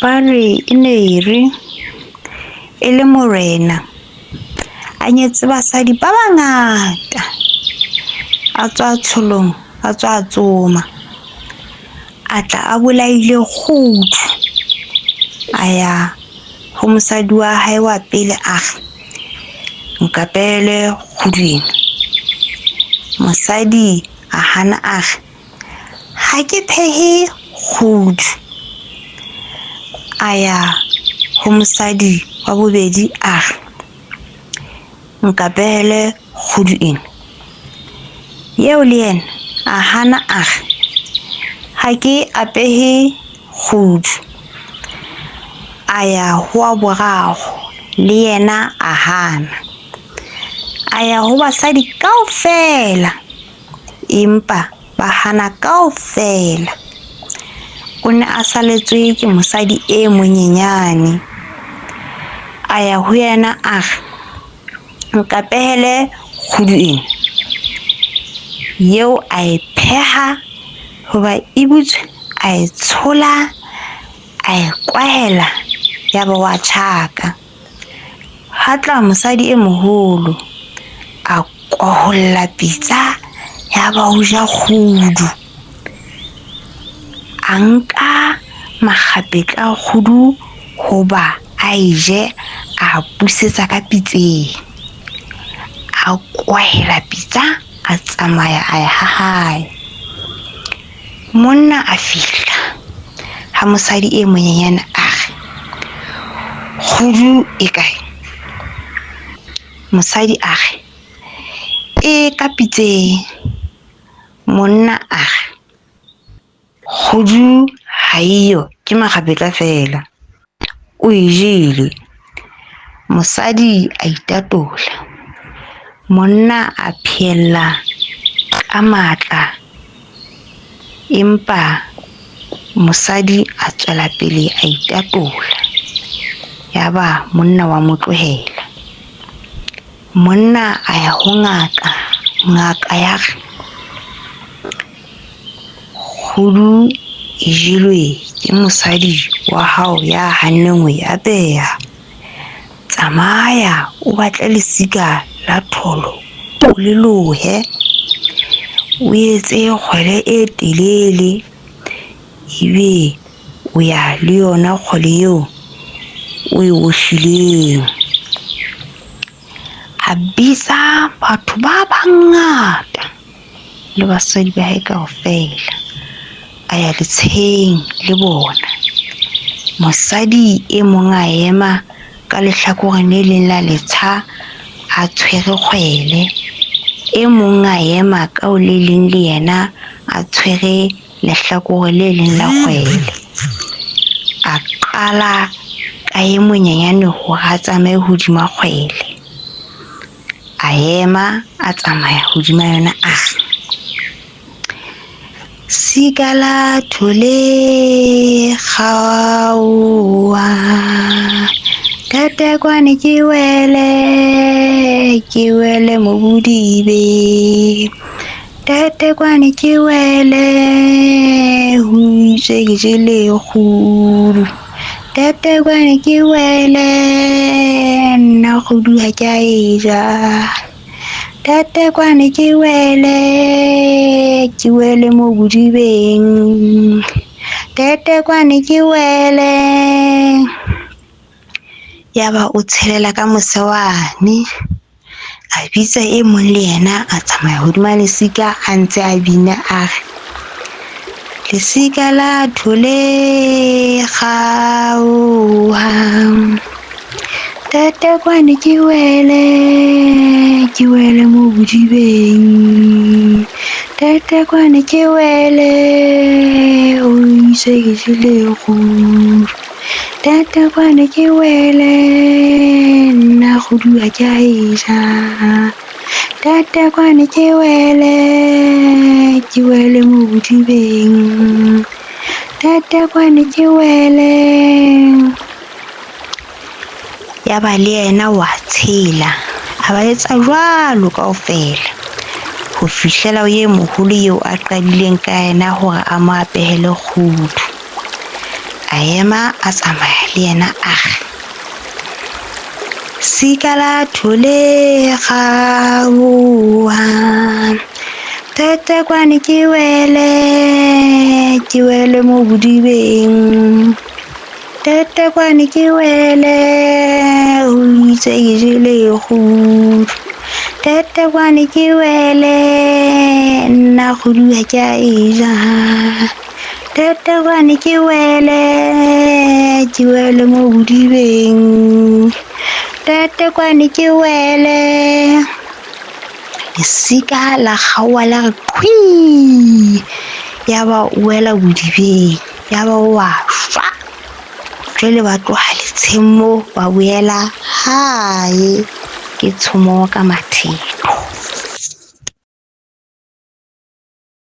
ba re e ne re e le morena a nyetse basadi ba bangata a tswa tsholong a tswa tsoma a tla a bolaile kgutlu a ya ho mosadi wa hae wa pele a nkapele kgudweng. Mosadi a hana a re ha ke phehe kgutlu. A ya ho mosadi wa bobedi a re nkapele kgudu ena. Yeo le yena a hana a re ha ke apehe kgudu. A ya ho wa boraro le yena a hana. A ya ho basadi kaofela empa ba hana kaofela. O ne a saletswe ke mosadi e monyenyane. A ya ho yena a re nkapehele kgudu ena. Yeo a e pheha hoba e butswe a e tshola a e kwahela ya ba wa tjhaka. Ha tla mosadi e moholo a kwaholla pitsa ya ba ho ja kgudu. A nka makgapetla a kgudu hoba a e je a busetsa ka pitseng. A kwahela pitsa a tsamaya a ya ha hae. Monna a fihla ha mosadi e monyenyane a re kgudu e kae? Mosadi a re e ka pitseng. Monna a re kgudu ha eyo, ke makgapetla fela, o e jele. Mosadi a itatola. Monna a phehella ka matla empa mosadi a tswela pele a itatola. Ya ba monna wa mo tlohela. Monna a ya ho ngaka. Ngaka ya re kgudu e jelwe ke mosadi wa hao ya hanneng ho e apeha. Tsamaya o batle lesika la tholo o le lohe. O etse kgwele e telele ebe o ya le yona kgwele eo o e ohlileng. A bitsa batho ba bangata le basadi ba hae kaofela. A ya letsheng le bona. Mosadi e mong a ema ka lehlakoreng le leng la letsha a tshwere kgwele. E mong a ema ka o le leng le yena a tshwere lehlakore le leng la kgwele. A qala ka e monyenyane hore a tsamaye hodima kgwele. A ema a tsamaya hodima yona a re sika la thole kgaoha tatekwane ke wele mo bodibe. Tatekwane ke wele ho itse ke jele kgudu. Tatekwane ke wele nna kgudu ha ke a e ja. Tatekwane ke wele mo bodibeng. Tatekwane ke wele. Ya ba o tshelela ka mosewane. A bitsa e mong le yena a tsamaya hodima lesika a ntse a bina a re lesika la thole kgaoha tatekwane ke wele mo bodibeng. Tatekwane ke wele o ise ke jele kgudu. Tatekwane ke wele nna kgudu ha ke a e ja. Tatekwane ke wele mo bodibeng. Tatekwane ke wele. Ya ba le yena wa tshela a ba etsa jwalo kaofela ho fihlela o ye moholo eo a qadileng ka yena hore a mo apehele kgudu. A ema a tsamaya le yena a re, sika la thole kgaoha, tetekwane ke wele mo bodibeng, tetekwane ke wele o itse ke jele kgudu, tetekwane ke wele nna kgudu ha ke a e ja, tetekwane ke wele mo bodibeng, tetekwane ke wele. Lesika la kgaoha la re qhwi, ya ba o wela bodibeng, ya ba wa shwa. Jwale ba tloha letsheng moo ba boela hae ke tshomo ka matheng.